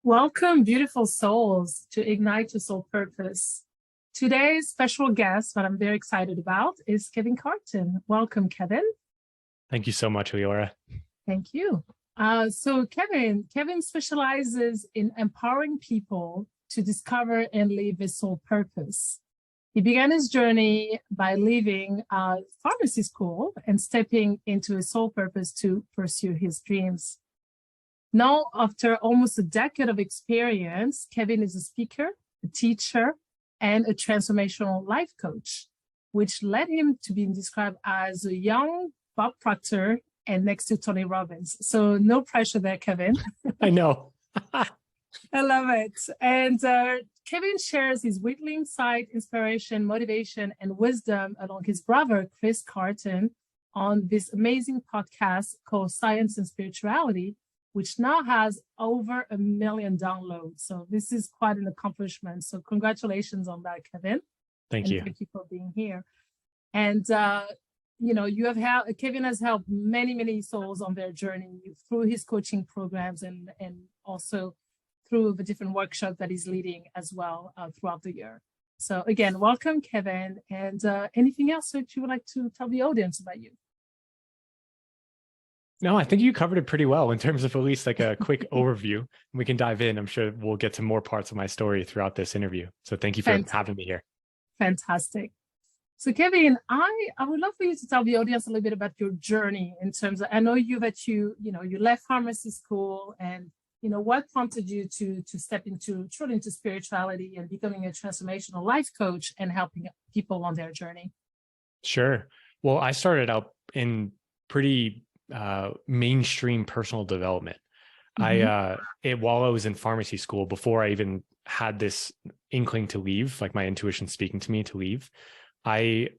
Welcome, beautiful souls, to Ignite Your Soul Purpose. Today's special guest, what I'm very excited about, is Kevin Carton. Welcome, Kevin. Thank you so much, Leora. Thank you. So Kevin specializes in empowering people to discover and live a soul purpose. He began his journey by leaving pharmacy school and stepping into a soul purpose to pursue his dreams. Now, after almost a decade of experience, Kevin is a speaker, a teacher, and a transformational life coach, which led him to being described as a young Bob Proctor and next to Tony Robbins. So no pressure there, Kevin. I know. I love it. And Kevin shares his weekly insight, inspiration, motivation, and wisdom along his brother, Chris Carton, on this amazing podcast called Science and Spirituality, which now has over 1 million downloads. So this is quite an accomplishment. So congratulations on that, Kevin. Thank you. Thank you for being here. And, Kevin has helped many souls on their journey through his coaching programs and also through the different workshops that he's leading as well throughout the year. So again, welcome, Kevin. And anything else that you would like to tell the audience about you? No, I think you covered it pretty well in terms of at least like a quick overview. We can dive in. I'm sure we'll get to more parts of my story throughout this interview. So thank you for having me here. Fantastic. So Kevin, I would love for you to tell the audience a little bit about your journey in terms of, I know you left pharmacy school and, what prompted you to step truly into spirituality and becoming a transformational life coach and helping people on their journey? Sure. Well, I started out in pretty mainstream personal development. Mm-hmm. While I was in pharmacy school, before I even had this inkling to leave, like my intuition speaking to me to leave, I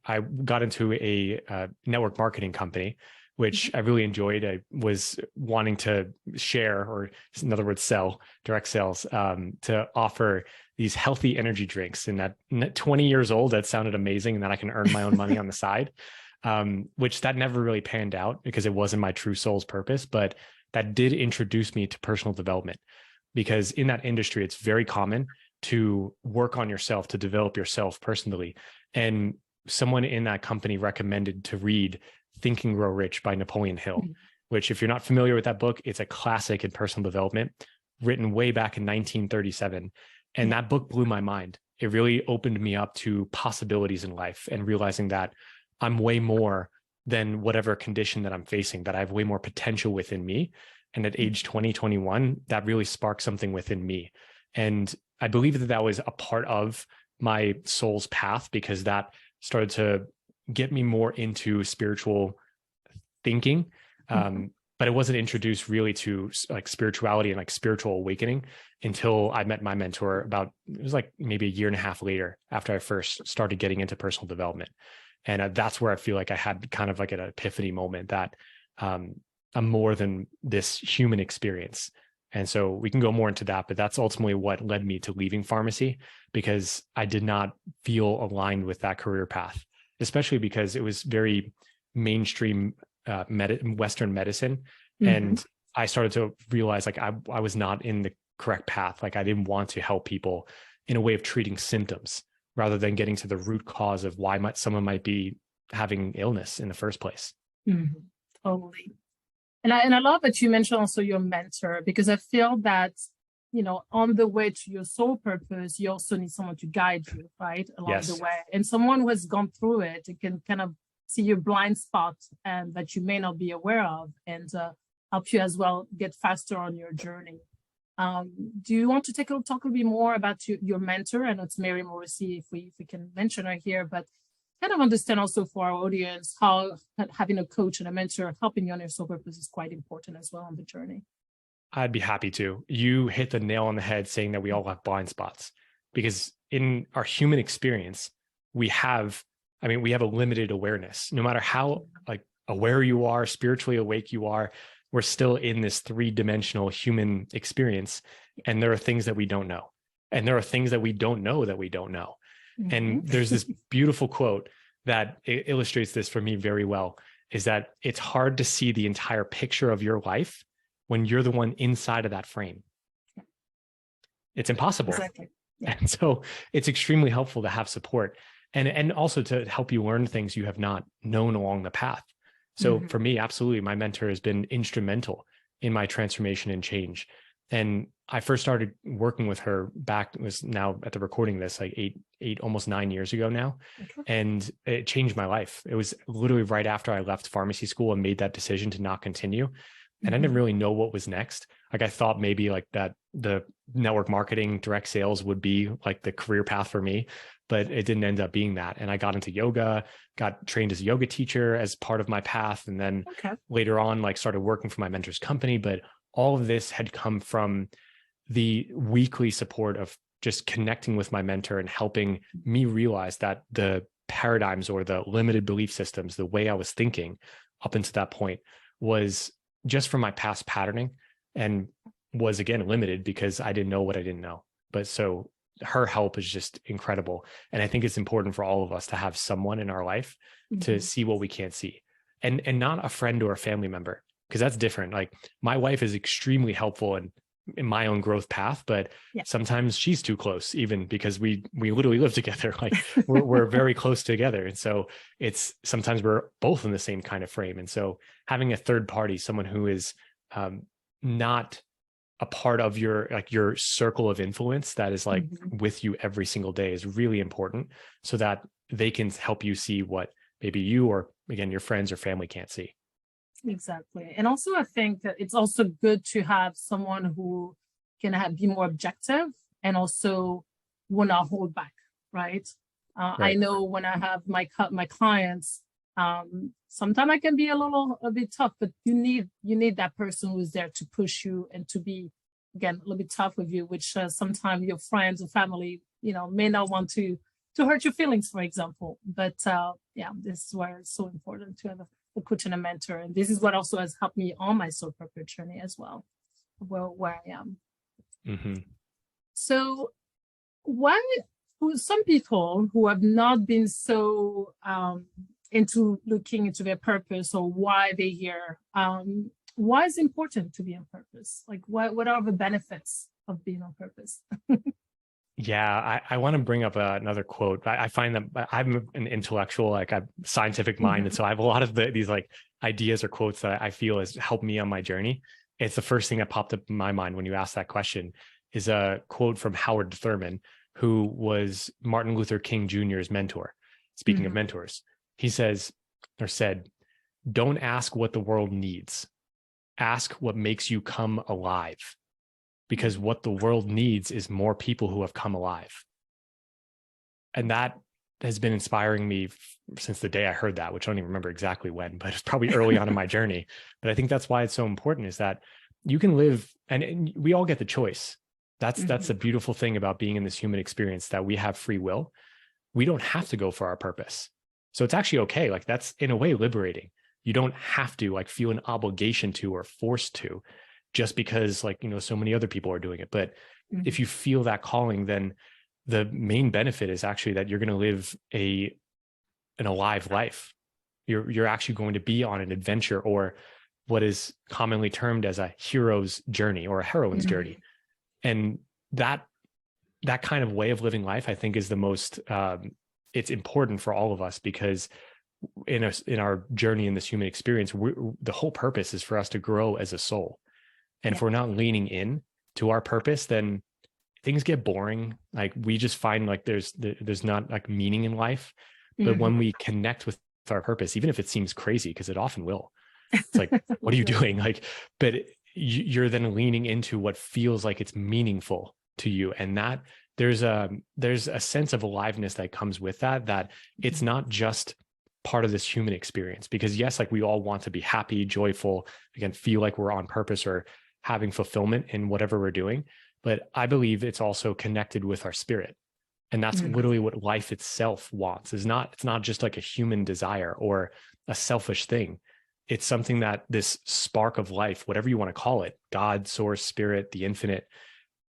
got into a network marketing company, which I really enjoyed. I was wanting to share, or in other words, sell, direct sales, to offer these healthy energy drinks. And at 20 years old, that sounded amazing, and that I can earn my own money on the side. Which that never really panned out because it wasn't my true soul's purpose, but that did introduce me to personal development, because in that industry, it's very common to work on yourself, to develop yourself personally. And someone in that company recommended to read Think and Grow Rich by Napoleon Hill, which, if you're not familiar with that book, it's a classic in personal development, written way back in 1937. And that book blew my mind. It really opened me up to possibilities in life and realizing that I'm way more than whatever condition that I'm facing, that I have way more potential within me. And at age 20, 21, that really sparked something within me. And I believe that was a part of my soul's path, because that started to get me more into spiritual thinking. But it wasn't introduced really to like spirituality and like spiritual awakening until I met my mentor it was like maybe a year and a half later, after I first started getting into personal development. And that's where I feel like I had kind of like an epiphany moment that I'm more than this human experience. And so we can go more into that, but that's ultimately what led me to leaving pharmacy, because I did not feel aligned with that career path, especially because it was very mainstream Western medicine. Mm-hmm. And I started to realize like I was not in the correct path. Like I didn't want to help people in a way of treating symptoms, rather than getting to the root cause of why someone might be having illness in the first place. Mm-hmm. Totally. And I love that you mentioned also your mentor, because I feel that, on the way to your soul purpose, you also need someone to guide you, right, along the way. And someone who has gone through it can kind of see your blind spot and that you may not be aware of, and help you as well get faster on your journey. Do you want to talk a little bit more about your mentor? I know it's Mary Morrissey, if we can mention her here, but kind of understand also for our audience how having a coach and a mentor helping you on your soul purpose is quite important as well on the journey. I'd be happy to. You hit the nail on the head saying that we all have blind spots, because in our human experience, we have a limited awareness. No matter how like aware you are, spiritually awake you are, we're still in this 3-dimensional human experience. And there are things that we don't know. And there are things that we don't know that we don't know. Mm-hmm. And there's this beautiful quote that illustrates this for me very well, is that it's hard to see the entire picture of your life when you're the one inside of that frame. It's impossible. Exactly. Yeah. And so it's extremely helpful to have support and also to help you learn things you have not known along the path. So for me, absolutely, my mentor has been instrumental in my transformation and change. And I first started working with her back, it was now at the recording this, like eight, almost 9 years ago now. Okay. And it changed my life. It was literally right after I left pharmacy school and made that decision to not continue. And I didn't really know what was next. Like I thought maybe like that the network marketing, direct sales would be like the career path for me, but it didn't end up being that. And I got into yoga, got trained as a yoga teacher as part of my path. And then later on, like started working for my mentor's company. But all of this had come from the weekly support of just connecting with my mentor and helping me realize that the paradigms or the limited belief systems, the way I was thinking up until that point was just from my past patterning and was again limited because I didn't know what I didn't know. But so her help is just incredible. And I think it's important for all of us to have someone in our life to see what we can't see, and not a friend or a family member, because that's different. Like my wife is extremely helpful in my own growth path, but sometimes she's too close, even because we literally live together. Like we're very close together. And so it's sometimes we're both in the same kind of frame. And so having a third party, someone who is not a part of your circle of influence that is like with you every single day is really important, so that they can help you see what maybe you or again your friends or family can't see. Exactly. And also I think that it's also good to have someone who can be more objective and also will not hold back, right? I know when I have my clients, sometimes I can be a bit tough, but you need that person who's there to push you and to be, again, a little bit tough with you, which sometimes your friends or family, may not want to hurt your feelings, for example. But this is where it's so important to have a coach and a mentor. And this is what also has helped me on my soul purpose journey as well, where I am. So why some people who have not been so into looking into their purpose or why they're here, why is it important to be on purpose? Like what are the benefits of being on purpose? Yeah, I want to bring up another quote. I find that I'm an intellectual, like a scientific mind. And so I have a lot of these like ideas or quotes that I feel has helped me on my journey. It's the first thing that popped up in my mind when you asked that question is a quote from Howard Thurman, who was Martin Luther King Jr.'s mentor. Speaking of mentors, he said, "Don't ask what the world needs. Ask what makes you come alive. Because what the world needs is more people who have come alive." And that has been inspiring me since the day I heard that, which I don't even remember exactly when, but it's probably early on in my journey. But I think that's why it's so important, is that you can live, and we all get the choice. That's the beautiful thing about being in this human experience, that we have free will. We don't have to go for our purpose. So it's actually okay. Like that's in a way liberating. You don't have to like feel an obligation to or forced to, just because like, so many other people are doing it. But if you feel that calling, then the main benefit is actually that you're going to live an alive life. You're actually going to be on an adventure, or what is commonly termed as a hero's journey or a heroine's journey. And that kind of way of living life, I think, is the most, it's important for all of us, because in our journey in this human experience, the whole purpose is for us to grow as a soul. And if we're not leaning in to our purpose, then things get boring. Like we just find like there's not like meaning in life. But when we connect with our purpose, even if it seems crazy, because it often will, it's like, what are you doing? Like, but you're then leaning into what feels like it's meaningful to you. And that there's a sense of aliveness that comes with that it's not just part of this human experience. Because yes, like we all want to be happy, joyful, again, feel like we're on purpose or having fulfillment in whatever we're doing. But I believe it's also connected with our spirit. And that's literally what life itself wants. It's not just like a human desire or a selfish thing. It's something that this spark of life, whatever you want to call it, God, source, spirit, the infinite,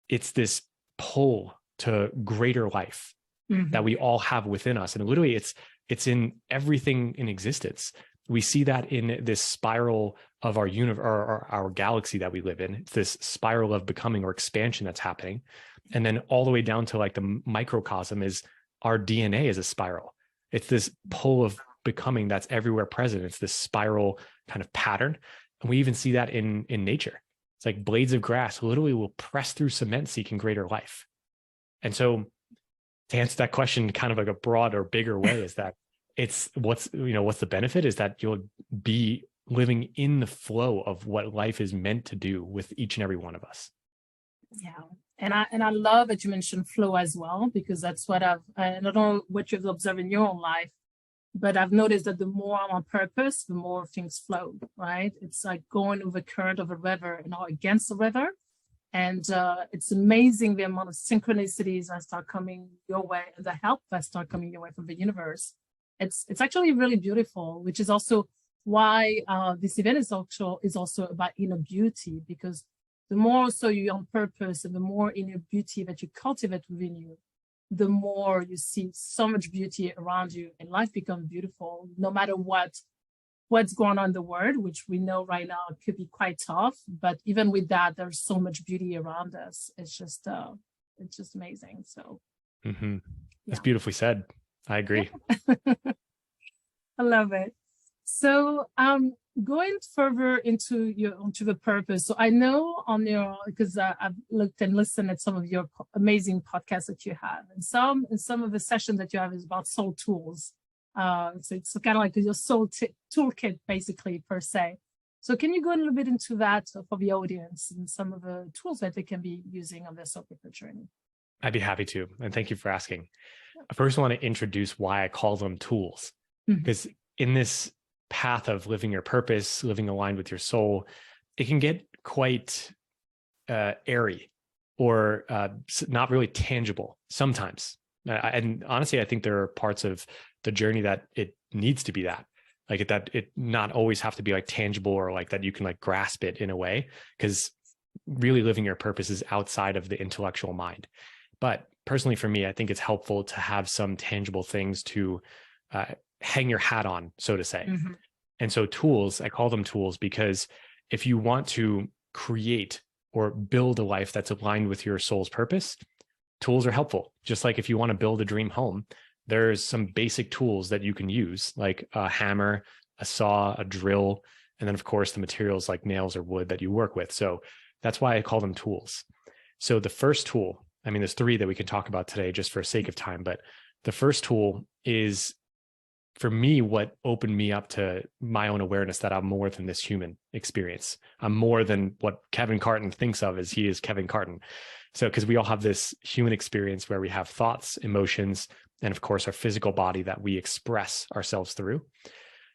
it's this pull to greater life that we all have within us. And literally it's in everything in existence. we see that in this spiral of our universe, or our galaxy that we live in. It's this spiral of becoming or expansion that's happening. And then all the way down to like the microcosm is our DNA is a spiral. It's this pull of becoming that's everywhere present. It's this spiral kind of pattern. And we even see that in nature. It's like blades of grass literally will press through cement seeking greater life. And so to answer that question kind of like a broad or bigger way is that it's what's the benefit is that you'll be living in the flow of what life is meant to do with each and every one of us. Yeah. And I love that you mentioned flow as well, because that's what I don't know what you've observed in your own life, but I've noticed that the more I'm on purpose, the more things flow, right? It's like going over the current of a river and not against the river. And it's amazing the amount of synchronicities that start coming your way and the help that start coming your way from the universe. It's actually really beautiful, which is also why this event is also about inner beauty, because the more so you're on purpose and the more inner beauty that you cultivate within you, the more you see so much beauty around you, and life becomes beautiful no matter what's going on in the world, which we know right now could be quite tough. But even with that, there's so much beauty around us. It's just amazing. So That's beautifully said. I agree. I love it. So going further into the purpose. So I know because I've looked and listened at some of your amazing podcasts that you have, and some of the sessions that you have is about soul tools. So it's kind of like your soul toolkit, basically, per se. So can you go a little bit into that for the audience and some of the tools that they can be using on their soul purpose journey? I'd be happy to. And thank you for asking. I first want to introduce why I call them tools, because in this path of living your purpose, living aligned with your soul, it can get quite airy or not really tangible sometimes. And honestly, I think there are parts of the journey that it needs to be that it not always have to be like tangible or like that you can like grasp it in a way, because really living your purpose is outside of the intellectual mind. But personally, for me, I think it's helpful to have some tangible things to hang your hat on, so to say. And so tools, I call them tools because if you want to create or build a life that's aligned with your soul's purpose, tools are helpful. Just like if you want to build a dream home, there's some basic tools that you can use, like a hammer, a saw, a drill, and then of course the materials like nails or wood that you work with. So that's why I call them tools. So the first tool, I mean, there's three that we can talk about today just for sake of time, but the first tool is, for me, what opened me up to my own awareness that I'm more than this human experience. I'm more than what Kevin Carton thinks of as he is Kevin Carton. So, because we all have this human experience where we have thoughts, emotions, and of course, our physical body that we express ourselves through.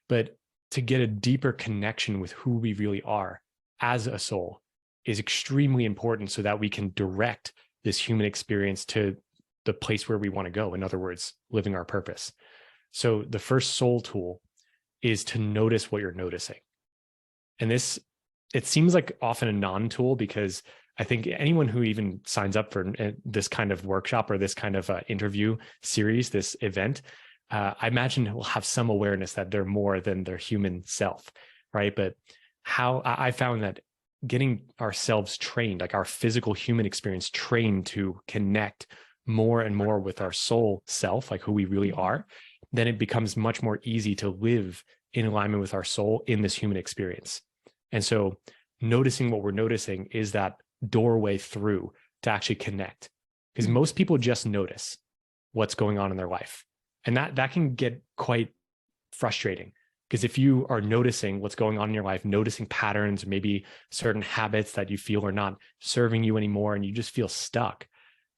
But to get a deeper connection with who we really are as a soul is extremely important so that we can direct this human experience to the place where we want to go. In other words, living our purpose. So the first soul tool is to notice what you're noticing. And this, it seems like often a non-tool, because I think anyone who even signs up for this kind of workshop or this kind of interview series, this event, I imagine will have some awareness that they're more than their human self, right? But how I found that getting ourselves trained, like our physical human experience trained to connect more and more with our soul self, like who we really are, then it becomes much more easy to live in alignment with our soul in this human experience. And so noticing what we're noticing is that doorway through to actually connect, because most people just notice what's going on in their life. And that can get quite frustrating, because if you are noticing what's going on in your life, noticing patterns, maybe certain habits that you feel are not serving you anymore, and you just feel stuck,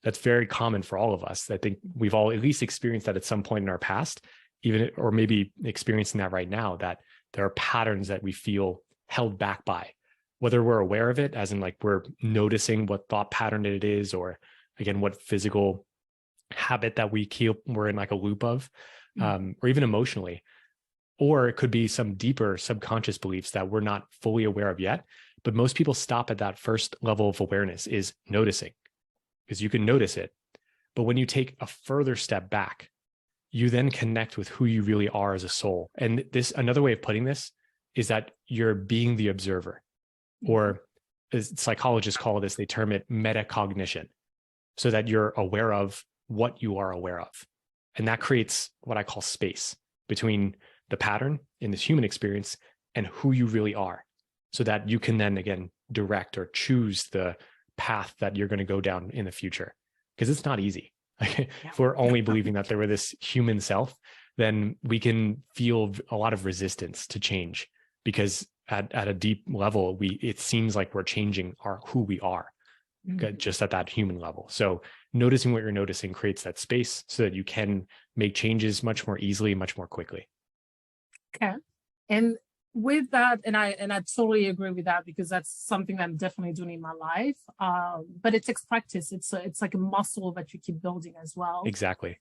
that's very common for all of us. I think we've all at least experienced that at some point in our past, even, or maybe experiencing that right now, that there are patterns that we feel held back by, whether we're aware of it, as in like we're noticing what thought pattern it is, or again, what physical habit that we're in like a loop of, or even emotionally, or it could be some deeper subconscious beliefs that we're not fully aware of yet. But most people stop at that first level of awareness, is noticing, because you can notice it. But when you take a further step back, you then connect with who you really are as a soul. And this, another way of putting this is that you're being the observer, or as psychologists call this, they term it metacognition, so that you're aware of what you are aware of. And that creates what I call space between the pattern in this human experience and who you really are, so that you can then again direct or choose the path that you're going to go down in the future. Because it's not easy. If we're only believing that there were this human self, then we can feel a lot of resistance to change, because at a deep level, it seems like we're changing who we are, just at that human level. So noticing what you're noticing creates that space so that you can make changes much more easily, much more quickly. Okay. And with that, and I totally agree with that, because that's something that I'm definitely doing in my life. But it takes practice. It's like a muscle that you keep building as well. Exactly.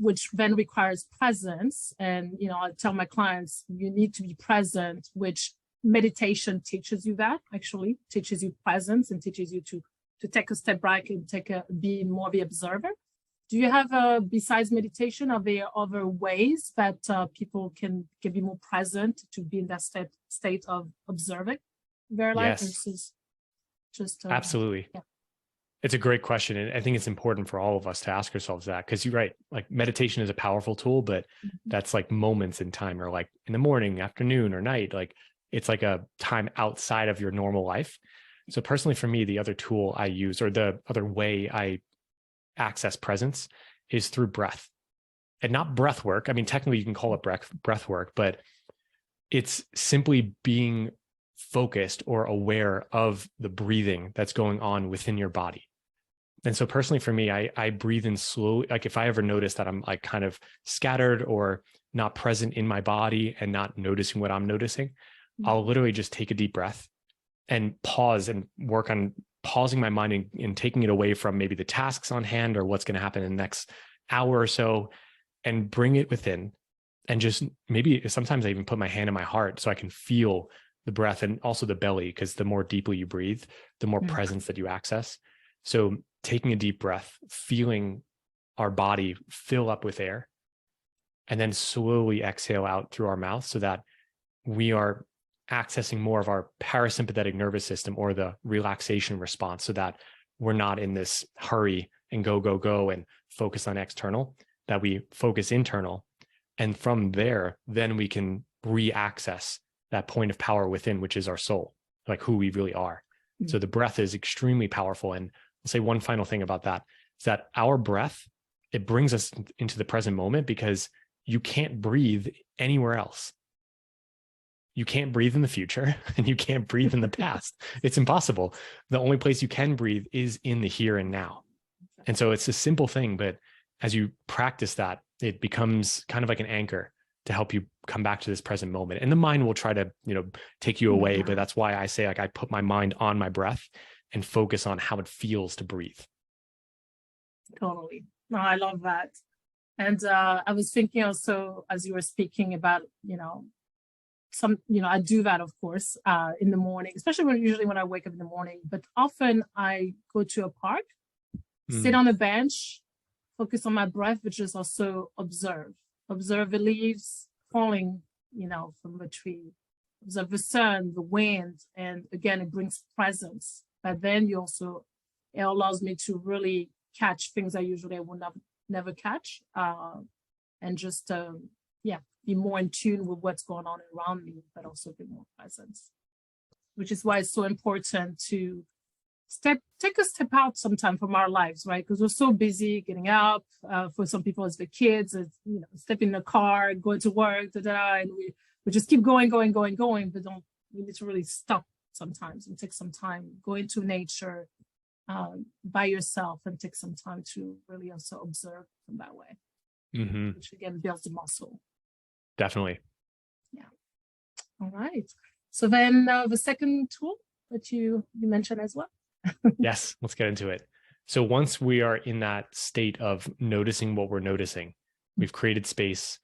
Which then requires presence. And, you know, I tell my clients, you need to be present, which meditation teaches you that, actually teaches you presence and teaches you to take a step back and be more of the observer. Do you have, besides meditation, are there other ways that people can be more present to be in that state of observing their life? Yes, just absolutely. Yeah. It's a great question. And I think it's important for all of us to ask ourselves that, because you're right, like meditation is a powerful tool, but that's like moments in time, or like in the morning, afternoon, or night. Like it's like a time outside of your normal life. So personally for me, the other tool I use, or the other way I access presence, is through breath. And not breath work. I mean, technically you can call it breath work, but it's simply being focused or aware of the breathing that's going on within your body. And so personally for me, I breathe in slowly. Like if I ever notice that I'm like kind of scattered or not present in my body and not noticing what I'm noticing, I'll literally just take a deep breath and pause and work on pausing my mind and taking it away from maybe the tasks on hand or what's going to happen in the next hour or so, and bring it within. And just maybe sometimes I even put my hand in my heart so I can feel the breath, and also the belly, because the more deeply you breathe, the more presence that you access. So taking a deep breath, feeling our body fill up with air, and then slowly exhale out through our mouth, so that we are accessing more of our parasympathetic nervous system, or the relaxation response, so that we're not in this hurry and go and focus on external, that we focus internal. And from there, then we can re-access that point of power within, which is our soul, like who we really are. So the breath is extremely powerful. And I'll say one final thing about that, is that our breath, it brings us into the present moment, because you can't breathe anywhere else. You can't breathe in the future, and you can't breathe in the past. It's impossible. The only place you can breathe is in the here and now. And so it's a simple thing, but as you practice that, it becomes kind of like an anchor to help you come back to this present moment. And the mind will try to, take you away, but that's why I say, like, I put my mind on my breath and focus on how it feels to breathe. Totally. No, I love that. And I was thinking also, as you were speaking about, I do that, of course, in the morning, especially usually when I wake up in the morning, but often I go to a park, sit on a bench, focus on my breath, but just also observe the leaves falling, from the tree, observe the sun, the wind. And again, it brings presence. But then it allows me to really catch things I would never catch, and just, be more in tune with what's going on around me, but also be more present, which is why it's so important to take a step out sometime from our lives, right? Because we're so busy getting up. For some people, it's the kids, step in the car, going to work, and we just keep going, but we need to really stop sometimes and take some time, go into nature by yourself, and take some time to really also observe in that way, which again builds the muscle. Definitely. Yeah. All right. So then the second tool that you mentioned as well. Yes, let's get into it. So once we are in that state of noticing what we're noticing, we've created space.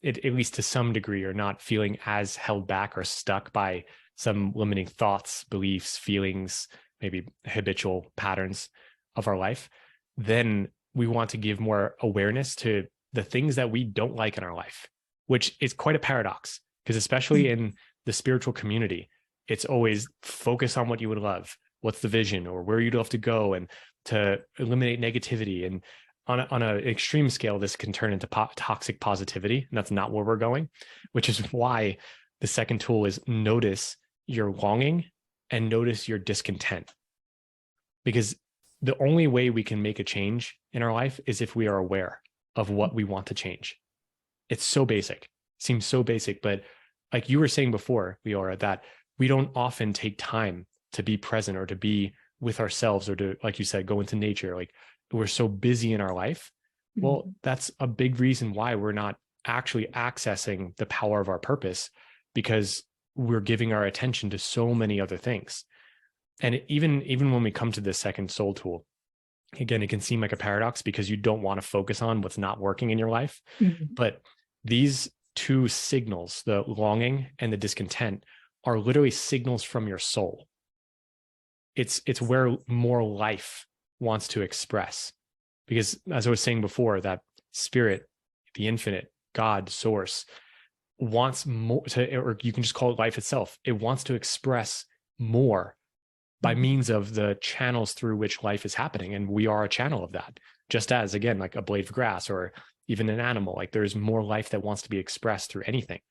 At least to some degree, are not feeling as held back or stuck by some limiting thoughts, beliefs, feelings, maybe habitual patterns of our life. Then we want to give more awareness to the things that we don't like in our life, which is quite a paradox, because especially in the spiritual community, it's always focus on what you would love. What's the vision, or where you'd love to go, and to eliminate negativity. And on an extreme scale, this can turn into toxic positivity. And that's not where we're going, which is why the second tool is notice your longing and notice your discontent. Because the only way we can make a change in our life is if we are aware of what we want to change. It's so basic, seems so basic, but like you were saying before, Leora, that we don't often take time to be present or to be with ourselves, or to, like you said, go into nature. Like, we're so busy in our life. Well, that's a big reason why we're not actually accessing the power of our purpose, because we're giving our attention to so many other things. And even when we come to the second soul tool, again, it can seem like a paradox because you don't want to focus on what's not working in your life. But these two signals, the longing and the discontent, are literally signals from your soul. It's where more life wants to express. Because as I was saying before, that spirit, the infinite, God, source, wants more to, or you can just call it life itself. It wants to express more by means of the channels through which life is happening. And we are a channel of that. Just as, again, like a blade of grass or even an animal, like there's more life that wants to be expressed through anything.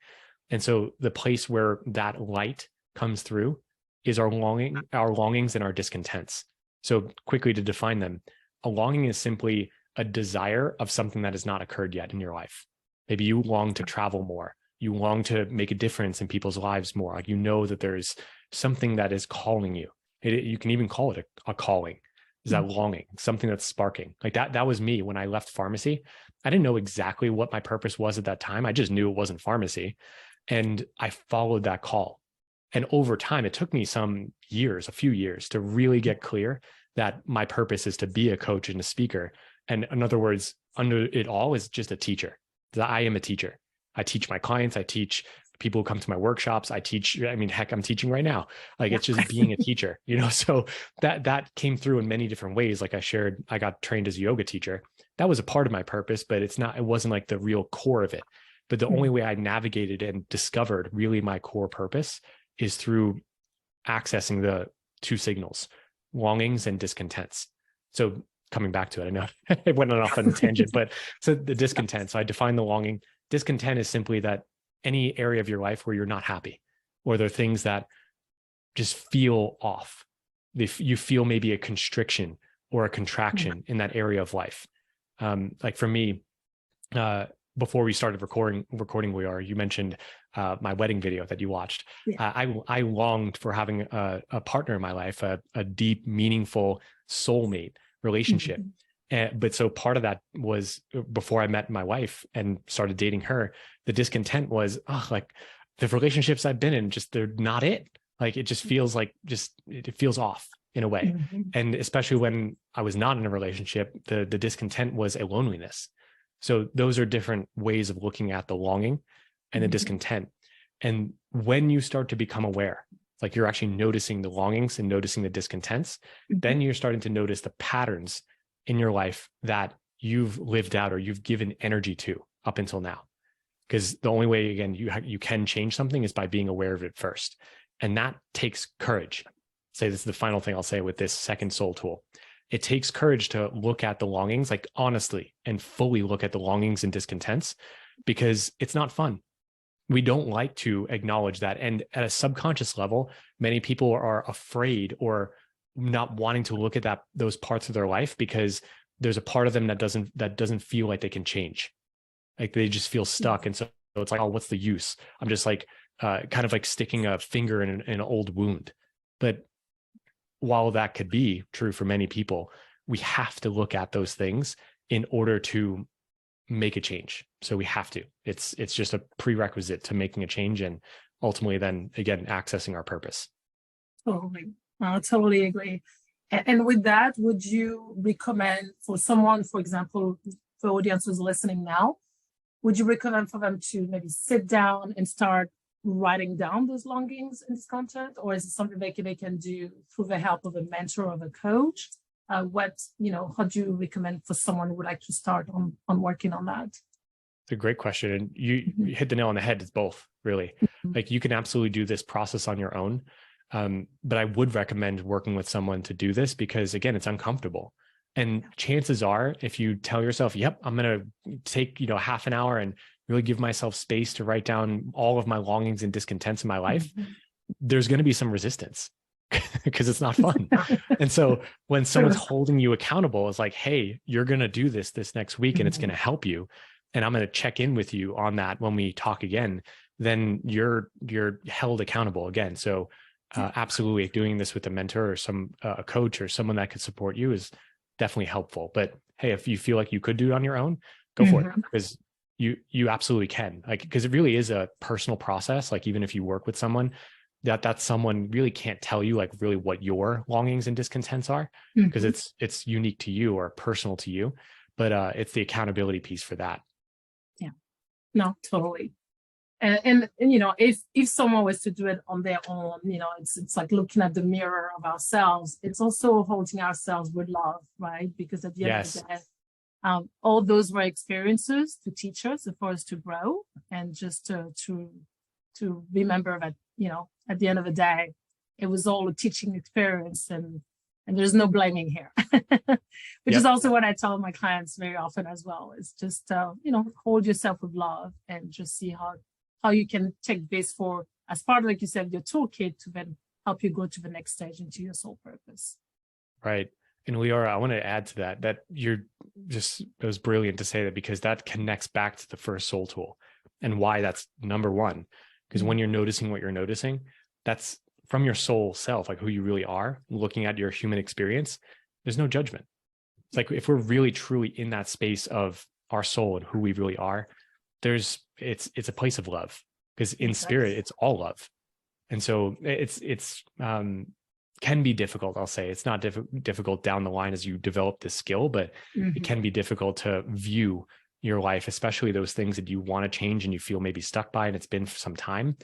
And so the place where that light comes through is our longings and our discontents. So quickly to define them, a longing is simply a desire of something that has not occurred yet in your life. Maybe you long to travel more. You long to make a difference in people's lives more. Like, you know that there's something that is calling you. You can even call it a calling. Is that longing, something that's sparking? Like that was me when I left pharmacy. I didn't know exactly what my purpose was at that time. I just knew it wasn't pharmacy. And I followed that call. And over time, it took me some years, a few years, to really get clear that my purpose is to be a coach and a speaker. And in other words, under it all is just a teacher. I am a teacher. I teach my clients. I teach people who come to my workshops. I teach, I mean, heck, I'm teaching right now. Like, it's just being a teacher, you know? So that came through in many different ways. Like I shared, I got trained as a yoga teacher. That was a part of my purpose, but it wasn't like the real core of it. But the only way I navigated and discovered really my core purpose is through accessing the two signals, longings and discontents. So coming back to it, I know it went off on a tangent, but so the discontent. So I define the longing. Discontent is simply that any area of your life where you're not happy, or there are things that just feel off. You feel maybe a constriction or a contraction in that area of life. Like for me, before we started recording, you mentioned my wedding video that you watched. I longed for having a partner in my life, a deep, meaningful soulmate relationship. But so part of that was before I met my wife and started dating her, the discontent was, like the relationships I've been in, just, they're not it. Like, it just feels like it feels off in a way. And especially when I was not in a relationship, the discontent was a loneliness. So those are different ways of looking at the longing and the discontent. And when you start to become aware, like you're actually noticing the longings and noticing the discontents, then you're starting to notice the patterns in your life that you've lived out or you've given energy to up until now. Because the only way, again, you can change something is by being aware of it first. And that takes courage. Say this is the final thing I'll say with this second soul tool. It takes courage to look at the longings, like honestly and fully look at the longings and discontents, because it's not fun. We don't like to acknowledge that. And at a subconscious level, many people are afraid or not wanting to look at those parts of their life because there's a part of them that doesn't feel like they can change. Like they just feel stuck. And so it's like, oh, what's the use? I'm just like, kind of like sticking a finger in an old wound. But while that could be true for many people, we have to look at those things in order to make a change. So we have to. It's just a prerequisite to making a change and ultimately then, again, accessing our purpose. Totally. I totally agree. And with that, would you recommend for someone, for example, for audiences listening now, would you recommend for them to maybe sit down and start writing down those longings in this content? Or is it something they can do through the help of a mentor or of a coach? how do you recommend for someone who would like to start on working on that? It's a great question. And you hit the nail on the head. It's both, really. Like, you can absolutely do this process on your own. But I would recommend working with someone to do this because, again, it's uncomfortable. And chances are, if you tell yourself, yep, I'm going to take, half an hour and really give myself space to write down all of my longings and discontents in my life, there's going to be some resistance because it's not fun. And so when someone's holding you accountable, it's like, hey, you're going to do this next week and it's going to help you. And I'm going to check in with you on that when we talk again, then you're held accountable again. So absolutely, doing this with a mentor or a coach or someone that could support you is definitely helpful. But hey, if you feel like you could do it on your own, go for it, because you absolutely can. Like, because it really is a personal process. Like, even if you work with someone, that someone really can't tell you like really what your longings and discontents are, because it's unique to you or personal to you. But it's the accountability piece for that. Yeah, no, totally. And if someone was to do it on their own, it's like looking at the mirror of ourselves. It's also holding ourselves with love, right? Because at the end of the day, all those were experiences to teach us, for us to grow, and just to remember that, at the end of the day, it was all a teaching experience, and there's no blaming here, which is also what I tell my clients very often as well. Is just hold yourself with love and just see how you can take this as part of, like you said, your toolkit to then help you go to the next stage into your soul purpose. Right. And Leora, I want to add to that it was brilliant to say that, because that connects back to the first soul tool and why that's number one. Because when you're noticing what you're noticing, that's from your soul self, like who you really are, looking at your human experience, there's no judgment. It's like, if we're really truly in that space of our soul and who we really are, it's a place of love, because in spirit, it's all love. And so it's can be difficult. I'll say it's not difficult down the line as you develop this skill, but it can be difficult to view your life, especially those things that you want to change and you feel maybe stuck by, and it's been for some time.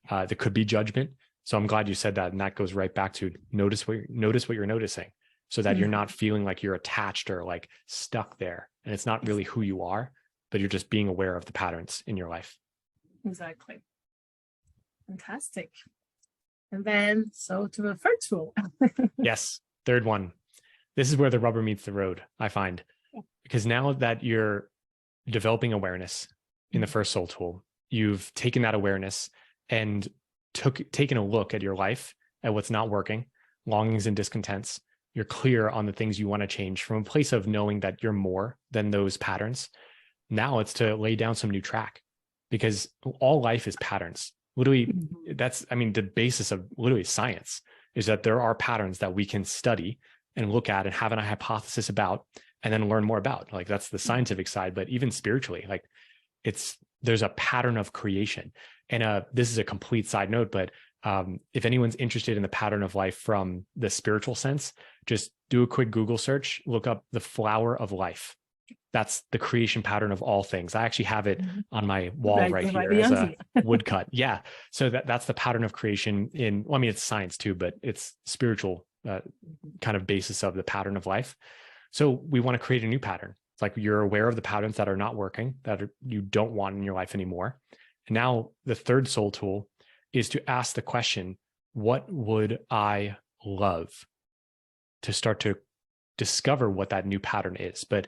There could be judgment. So I'm glad you said that. And that goes right back to notice what you're noticing, so that you're not feeling like you're attached or like stuck there. And it's not really who you are, but you're just being aware of the patterns in your life. Exactly. Fantastic. And then, so to the third tool. Yes. Third one. This is where the rubber meets the road, I find, because now that you're developing awareness in the first soul tool, you've taken that awareness and taken a look at your life, at what's not working, longings and discontents. You're clear on the things you want to change from a place of knowing that you're more than those patterns. Now it's to lay down some new track, because all life is patterns. Literally, the basis of literally science is that there are patterns that we can study and look at and have a hypothesis about, and then learn more about. Like, that's the scientific side. But even spiritually, like, there's a pattern of creation. And this is a complete side note, but if anyone's interested in the pattern of life from the spiritual sense, just do a quick Google search, look up the flower of life. That's the creation pattern of all things. I actually have it on my wall right here as a woodcut. Yeah. So that's the pattern of creation it's science too, but it's spiritual kind of basis of the pattern of life. So we want to create a new pattern. It's like, you're aware of the patterns that are not working, you don't want in your life anymore. And now the third soul tool is to ask the question, what would I love? To start to discover what that new pattern is. But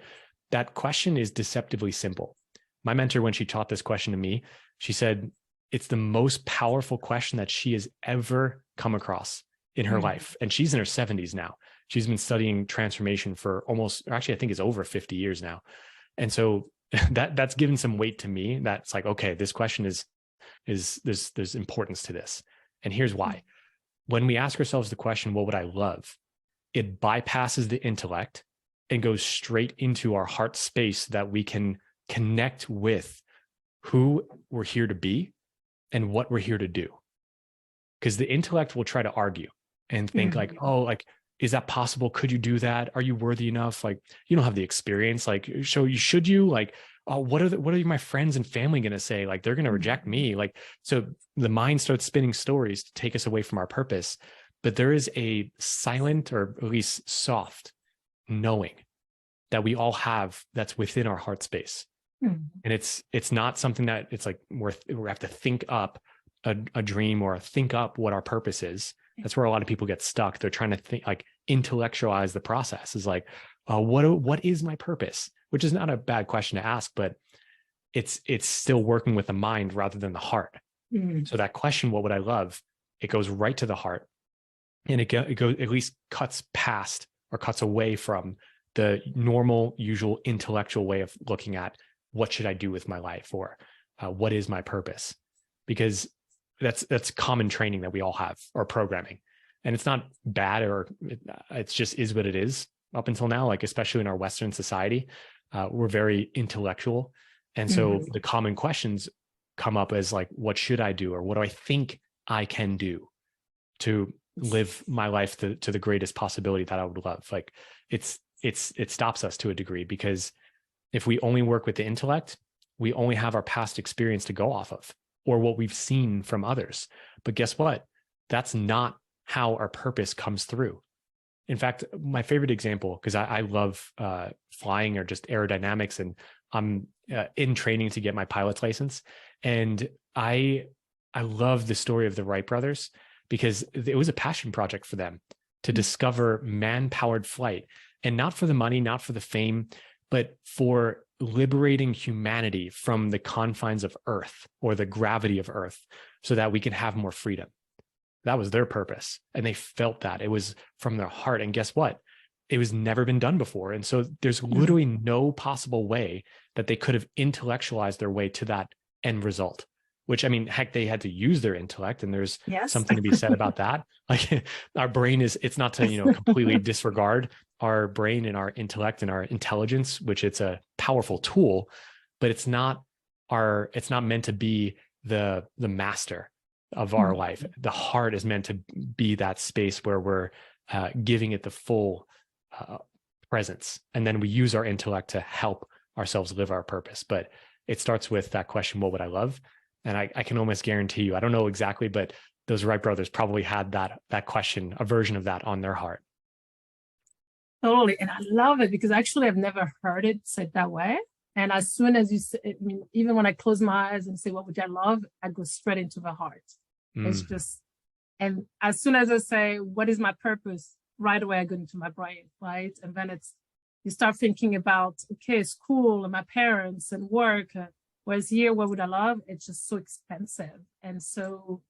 that question is deceptively simple. My mentor, when she taught this question to me, she said it's the most powerful question that she has ever come across in her life. And she's in her 70s now. She's been studying transformation for I think it's over 50 years now. And so that's given some weight to me. That's like, okay, this question there's importance to this. And here's why. When we ask ourselves the question, what would I love? It bypasses the intellect and goes straight into our heart space, that we can connect with who we're here to be and what we're here to do. Because the intellect will try to argue and think like, oh, like, is that possible? Could you do that? Are you worthy enough? Like, you don't have the experience. Like, should you? Like, oh, what are my friends and family going to say? Like, they're going to reject me. Like, so the mind starts spinning stories to take us away from our purpose. But there is a silent, or at least soft, knowing that we all have that's within our heart space. And it's not something that it's like we have to think up a dream or think up what our purpose is. That's where a lot of people get stuck. They're trying to think, like, intellectualize the process. Is like, what is my purpose? Which is not a bad question to ask, but it's still working with the mind rather than the heart. So that question, what would I love? It goes right to the heart, and it goes, at least cuts past or cuts away from the normal, usual intellectual way of looking at what should I do with my life, or what is my purpose? Because that's common training that we all have, or programming. And it's not bad, or it's just is what it is up until now. Like, especially in our Western society, we're very intellectual. And so the common questions come up as like, what should I do? Or what do I think I can do to live my life to the greatest possibility that I would love? Like, it stops us to a degree, because if we only work with the intellect, we only have our past experience to go off of, or what we've seen from others. But guess what? That's not how our purpose comes through. In fact, my favorite example, because I love flying or just aerodynamics, and I'm in training to get my pilot's license. And I love the story of the Wright brothers, because it was a passion project for them to discover man-powered flight, and not for the money, not for the fame, but for liberating humanity from the confines of Earth, or the gravity of Earth, so that we can have more freedom. That was their purpose. And they felt that it was from their heart. And guess what? It was never been done before. And so there's literally no possible way that they could have intellectualized their way to that end result, which, I mean, heck, they had to use their intellect, and there's something to be said about that. Like, our brain it's not to, completely disregard our brain and our intellect and our intelligence, which it's a powerful tool, but it's not meant to be the master of our life. The heart is meant to be that space where we're giving it the full presence. And then we use our intellect to help ourselves live our purpose. But it starts with that question, what would I love? And I can almost guarantee you, I don't know exactly, but those Wright brothers probably had that question, a version of that on their heart. Totally. And I love it, because actually I've never heard it said that way. And as soon as you say, I mean, even when I close my eyes and say, what would I love? I go straight into the heart. It's just, and as soon as I say, what is my purpose? Right away, I go into my brain, right? And then you start thinking about, okay, school and my parents and work. Whereas here, what would I love? It's just so expensive and so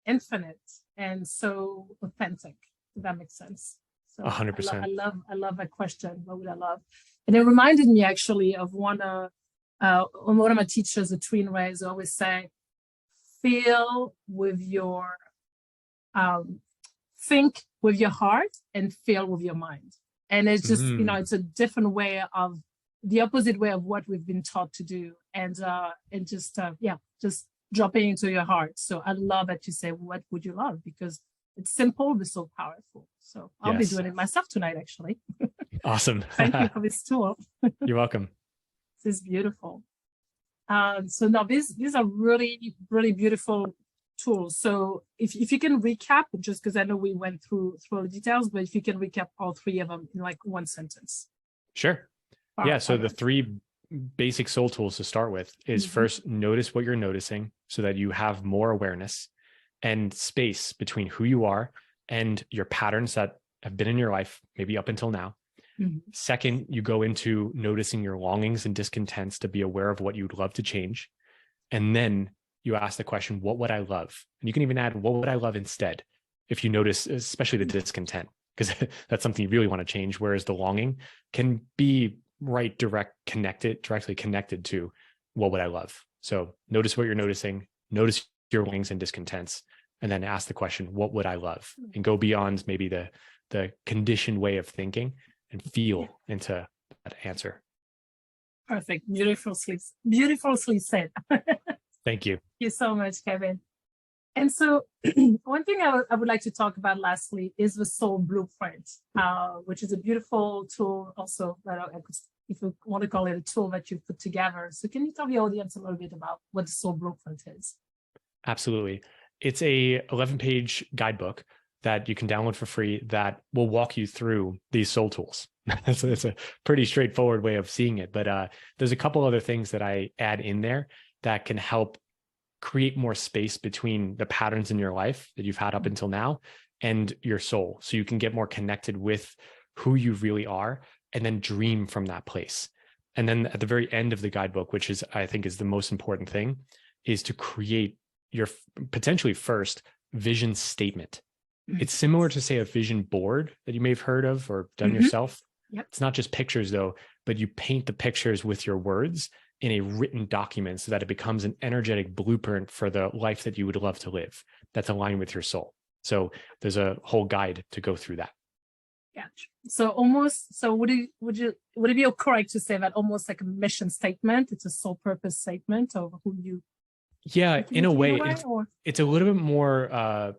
infinite and so authentic. If that makes sense. So 100%. I love that question. What would I love? And it reminded me actually of one of my teachers, the twin rays, always say, feel with your, think with your heart and feel with your mind. And it's just, it's a different way of, the opposite way of what we've been taught to do. And just dropping into your heart. So I love that you say, what would you love? Because it's simple, but so powerful. So I'll be doing it myself tonight, actually. Awesome. Thank you for this tool. You're welcome. This is beautiful. So now these are really, really beautiful tools. So if you can recap, just because I know we went through all the details, but if you can recap all three of them in like one sentence. Sure. Yeah. So the three basic soul tools to start with is first, notice what you're noticing so that you have more awareness and space between who you are and your patterns that have been in your life, maybe up until now. Second, you go into noticing your longings and discontents to be aware of what you'd love to change. And then you ask the question, what would I love? And you can even add, what would I love instead? If you notice, especially the discontent, because that's something you really want to change. Whereas the longing can be directly connected to what would I love? So notice what you're noticing, notice your longings and discontents, and then ask the question, what would I love? And go beyond maybe the conditioned way of thinking and feel into that answer. Perfect. Beautifully said. Thank you. Thank you so much, Kevin. And so one thing I would like to talk about lastly is the Soul Blueprint, which is a beautiful tool also that I could, if you want to call it a tool that you put together. So can you tell the audience a little bit about what the Soul Blueprint is? Absolutely. It's a 11-page guidebook that you can download for free that will walk you through these soul tools. It's a pretty straightforward way of seeing it. But there's a couple other things that I add in there that can help create more space between the patterns in your life that you've had up until now and your soul. So you can get more connected with who you really are and then dream from that place. And then at the very end of the guidebook, which is, I think, is the most important thing, is to create your potentially first vision statement. It's similar to, say, a vision board that you may have heard of or done yourself. Yep. It's not just pictures though, but you paint the pictures with your words in a written document so that it becomes an energetic blueprint for the life that you would love to live that's aligned with your soul. So there's a whole guide to go through that. Yeah. So would it be correct to say that almost like a mission statement? It's a soul purpose statement of who you. Yeah, in a way, it's a little bit more,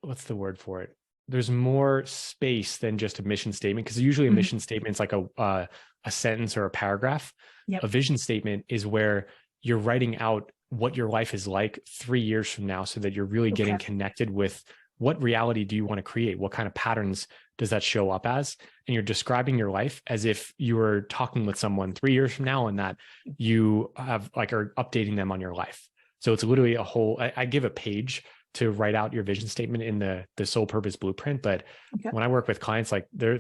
what's the word for it? There's more space than just a mission statement, because usually a mission statement is like a sentence or a paragraph. Yep. A vision statement is where you're writing out what your life is like 3 years from now, so that you're really getting connected with what reality do you want to create? What kind of patterns does that show up as? And you're describing your life as if you were talking with someone 3 years from now, and that you have are updating them on your life. So it's literally a whole, I give a page to write out your vision statement in the soul purpose blueprint. But when I work with clients, like their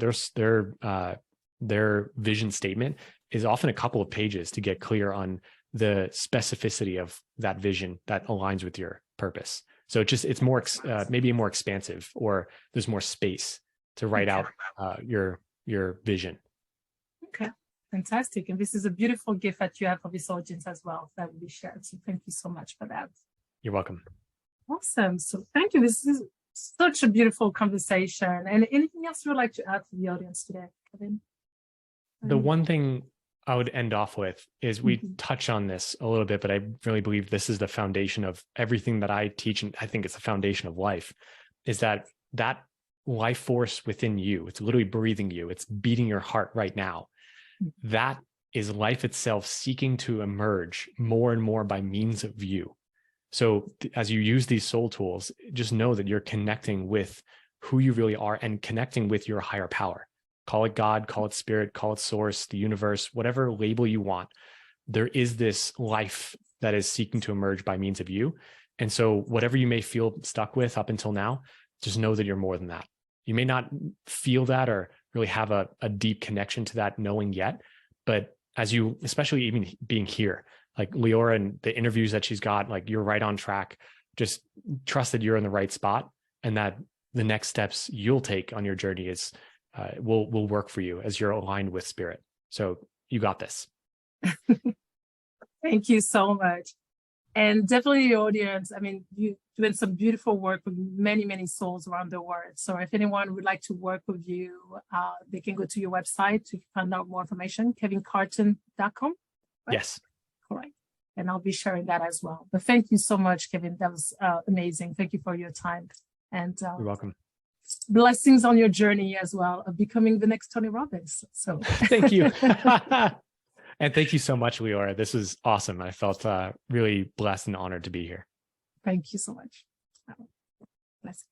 vision statement is often a couple of pages to get clear on the specificity of that vision that aligns with your purpose. So it's more, maybe more expansive, or there's more space to write out your vision. Okay, fantastic. And this is a beautiful gift that you have for this audience as well that will be shared. So thank you so much for that. You're welcome. Awesome. So thank you. This is such a beautiful conversation. And anything else you would like to add to the audience today, Kevin? The one thing I would end off with is we touch on this a little bit, but I really believe this is the foundation of everything that I teach. And I think it's the foundation of life, is that life force within you, it's literally breathing you, it's beating your heart right now. That is life itself seeking to emerge more and more by means of you. So as you use these soul tools, just know that you're connecting with who you really are and connecting with your higher power. Call it God, call it spirit, call it source, the universe, whatever label you want. There is this life that is seeking to emerge by means of you. And so whatever you may feel stuck with up until now, just know that you're more than that. You may not feel that or really have a deep connection to that knowing yet, but as you, especially even being here, like Leora and the interviews that she's got, like you're right on track. Just trust that you're in the right spot, and that the next steps you'll take on your journey is will work for you as you're aligned with spirit. So you got this. Thank you so much. And definitely the audience, I mean, you're doing some beautiful work with many, many souls around the world. So if anyone would like to work with you, they can go to your website to find out more information, kevincarton.com. Right? Yes. Correct. And I'll be sharing that as well. But thank you so much, Kevin. That was amazing. Thank you for your time. And you're welcome. Blessings on your journey as well of becoming the next Tony Robbins. So thank you. And thank you so much, Leora. This was awesome. I felt really blessed and honored to be here. Thank you so much. Blessings.